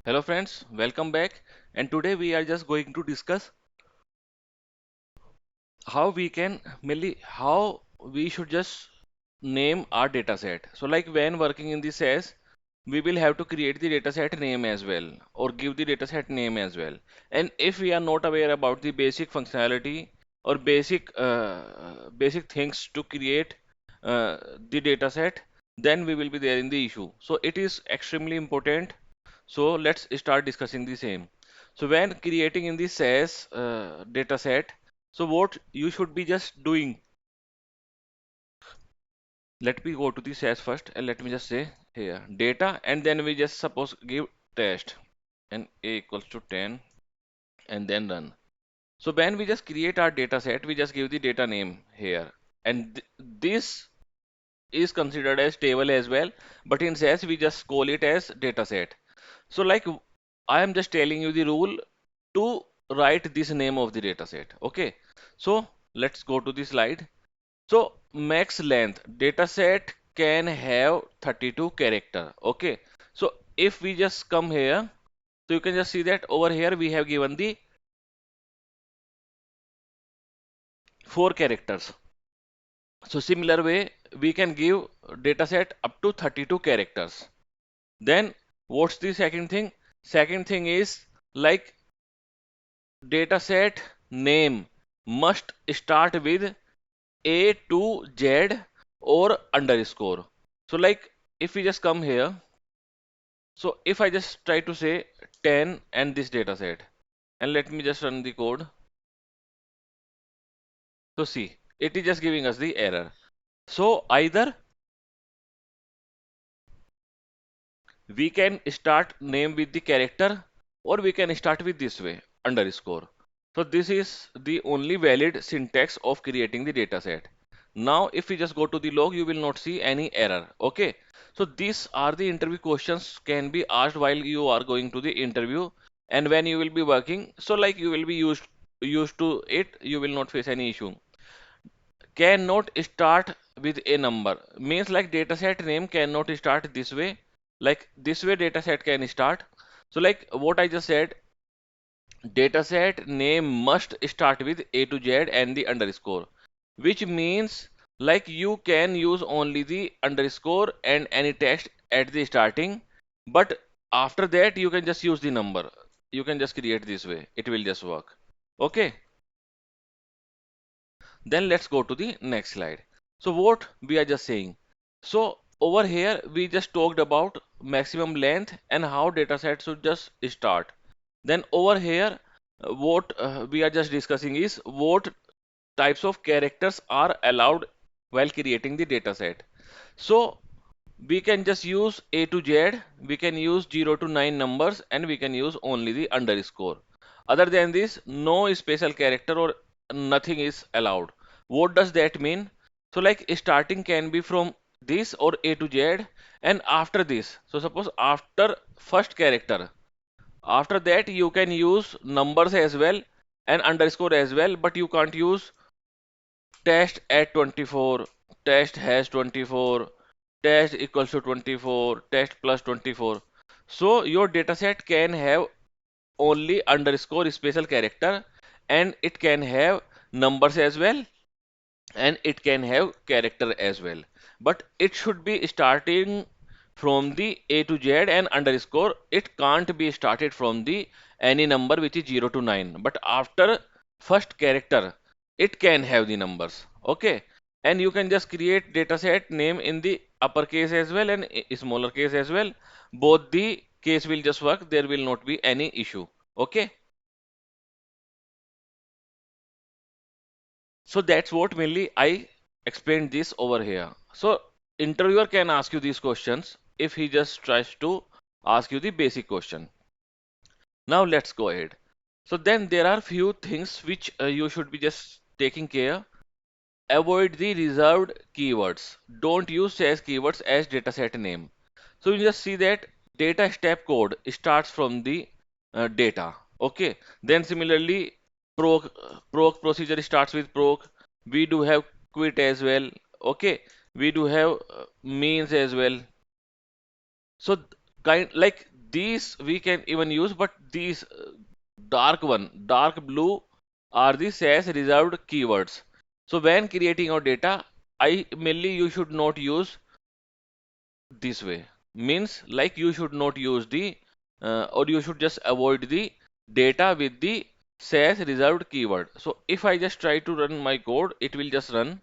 Hello friends, welcome back. And today we are just going to discuss how we should just name our data set. So like when working in the SAS, we will have to create the dataset name as well or give the dataset name as well. And if we are not aware about the basic functionality or basic things to create the dataset, then we will be there in the issue. So it is extremely important. So let's start discussing the same. So when creating in the SAS dataset, so what you should be just doing, let me go to the SAS first and let me just say here data and then we just suppose give test and a equals to 10 and then run. So when we just create our data set, we just give the data name here and this is considered as table as well, but in SAS we just call it as data set. So like I am just telling you the rule to write this name of the data set. Okay, so let's go to the slide. So max length dataset can have 32 character. Okay. So if we just come here, so you can just see that over here we have given the 4 characters. So similar way we can give dataset up to 32 characters. Then what's the second thing? Second thing is like dataset name must start with A to Z or underscore. So like if we just come here, so if I just try to say 10 and this data set, and let me just run the code. So see, it is just giving us the error. So either we can start name with the character or we can start with this way, underscore. So this is the only valid syntax of creating the data set. Now if we just go to the log, you will not see any error. Okay. So these are the interview questions can be asked while you are going to the interview and when you will be working. So like you will be used to it, you will not face any issue. Cannot start with a number means like dataset name cannot start this way, like this way dataset can start. So like what I just said, dataset name must start with A to Z and the underscore, which means like you can use only the underscore and any text at the starting, but after that you can just use the number, you can just create this way, it will just work. Okay. Then let's go to the next slide. So what we are just saying. So over here we just talked about maximum length and how dataset should just start. Then over here what we are just discussing is what types of characters are allowed while creating the dataset. So we can just use A to Z, we can use 0 to 9 numbers and we can use only the underscore. Other than this, no special character or nothing is allowed. What does that mean? So like starting can be from this or A to Z and after this. So suppose after first character, after that you can use numbers as well and underscore as well, but you can't use test at 24, test has 24, test equals to 24, test plus 24. So your dataset can have only underscore special character and it can have numbers as well and it can have character as well. But it should be starting from the A to Z and underscore. It can't be started from the any number which is 0 to 9. But after first character, it can have the numbers. Okay. And you can just create dataset name in the uppercase as well and smaller case as well. Both the case will just work. There will not be any issue. Okay. So that's what mainly I explained this over here. So interviewer can ask you these questions if he just tries to ask you the basic question. Now let's go ahead. So then there are few things which you should be just taking care. Avoid the reserved keywords. Don't use SAS keywords as dataset name. So you just see that data step code starts from the data. Okay. Then similarly, proc procedure starts with proc. We do have quit as well. Okay. We do have means as well. So kind like these we can even use, but these dark blue are the SAS reserved keywords. So when creating your data, I mainly you should not use this way. Means like you should not use the or you should just avoid the data with the SAS reserved keyword. So if I just try to run my code, it will just run.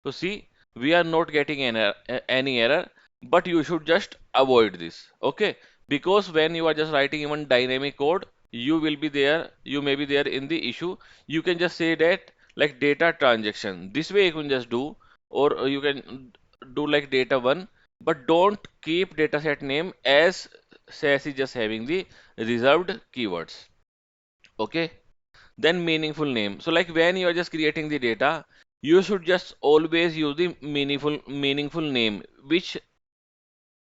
So see, we are not getting any error, but you should just avoid this, okay? Because when you are just writing even dynamic code, you will be there, you may be there in the issue. You can just say that like data transaction. This way you can just do, or you can do like data one, but don't keep dataset name as SAS is just having the reserved keywords, okay? Then meaningful name. So like when you are just creating the data, you should just always use the meaningful name which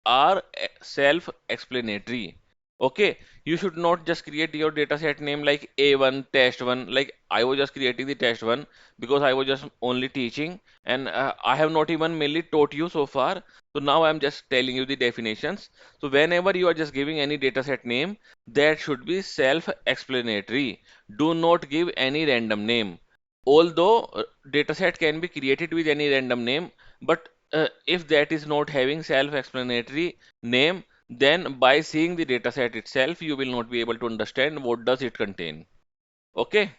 are self-explanatory. Okay, you should not just create your dataset name like A1 test 1. Like I was just creating the test 1 because I was just only teaching, and I have not even mainly taught you so far. So now I'm just telling you the definitions. So whenever you are just giving any dataset name, that should be self-explanatory. Do not give any random name. Although dataset can be created with any random name, but if that is not having self-explanatory name, then by seeing the dataset itself, you will not be able to understand what does it contain. Okay,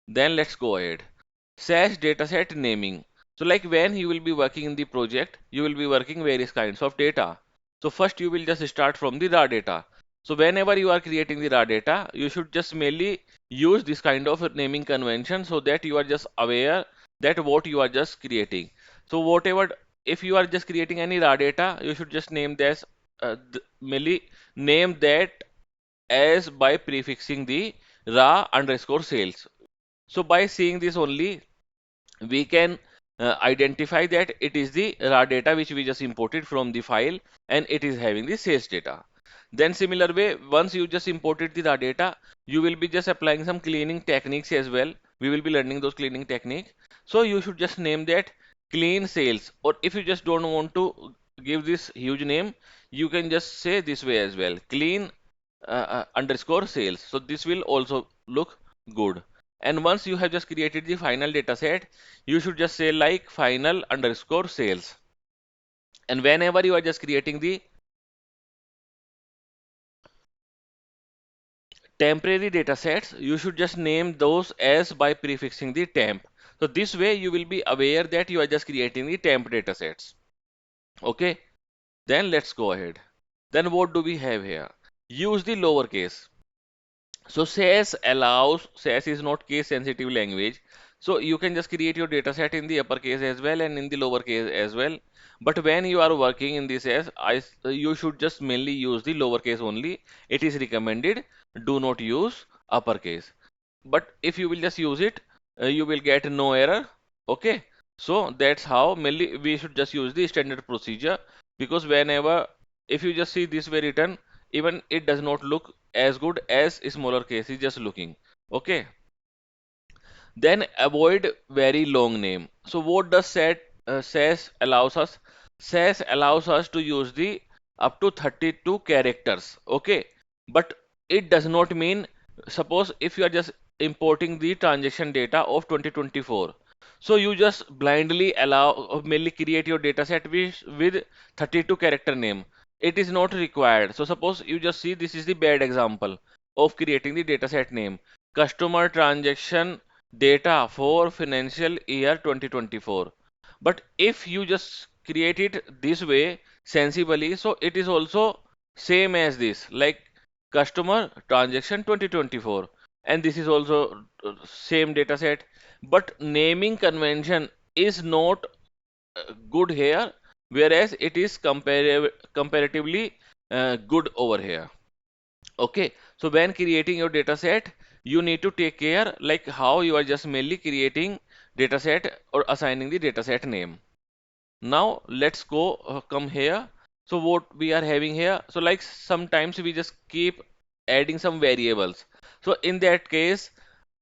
then let's go ahead. SAS dataset naming. So like when you will be working in the project, you will be working various kinds of data. So first you will just start from the raw data. So whenever you are creating the raw data, you should just mainly use this kind of naming convention so that you are just aware that what you are just creating. So whatever, if you are just creating any raw data, you should just name this mainly name that as by prefixing the raw underscore sales. So by seeing this only, we can identify that it is the raw data which we just imported from the file and it is having the sales data. Then similar way, once you just imported the raw data, you will be just applying some cleaning techniques as well. We will be learning those cleaning techniques. So you should just name that clean sales, or if you just don't want to give this huge name, you can just say this way as well, clean underscore sales. So this will also look good. And once you have just created the final data set, you should just say like final underscore sales. And whenever you are just creating the temporary data sets, you should just name those as by prefixing the temp. So this way you will be aware that you are just creating the temp data sets. Okay, then let's go ahead. Then what do we have here? Use the lowercase. So SAS is not case sensitive language. So you can just create your data set in the uppercase as well and in the lowercase as well. But when you are working in this you should just mainly use the lowercase only. It is recommended. Do not use uppercase. But if you will just use it, you will get no error. Okay. So that's how mainly we should just use the standard procedure, because whenever if you just see this way written, even it does not look as good as smaller case is just looking. Okay, then avoid very long name. So what does SAS allows us? SAS allows us to use the up to 32 characters. Okay, but it does not mean, suppose if you are just importing the transaction data of 2024. So you just blindly allow mainly create your data set with 32 character name. It is not required. So suppose you just see this is the bad example of creating the data set name. Customer transaction data for financial year 2024. But if you just create it this way sensibly, so it is also same as this, like customer transaction 2024, and this is also same data set, but naming convention is not good here, whereas it is comparatively good over here. Okay, so when creating your data set, you need to take care like how you are just mainly creating data set or assigning the data set name. Now let's go come here. So what we are having here, so like sometimes we just keep adding some variables. So in that case,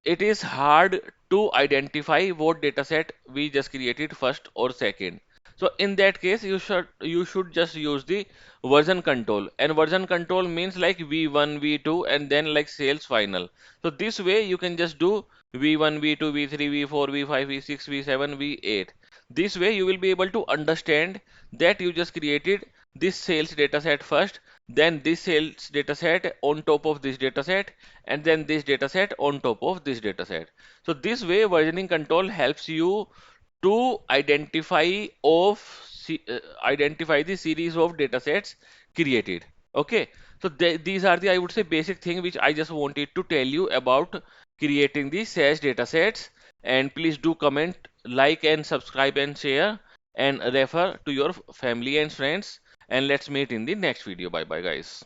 it is hard to identify what data set we just created first or second. So in that case, you should just use the version control, and version control means like V1, V2, and then like sales final. So this way you can just do V1, V2, V3, V4, V5, V6, V7, V8. This way you will be able to understand that you just created this sales data set first, then this sales data set on top of this data set, and then this data set on top of this data set. So this way versioning control helps you to identify the series of data sets created. Okay, so these are the, I would say, basic thing which I just wanted to tell you about creating the SAS data sets. And please do comment, like, and subscribe, and share, and refer to your family and friends. And let's meet in the next video. Bye bye, guys.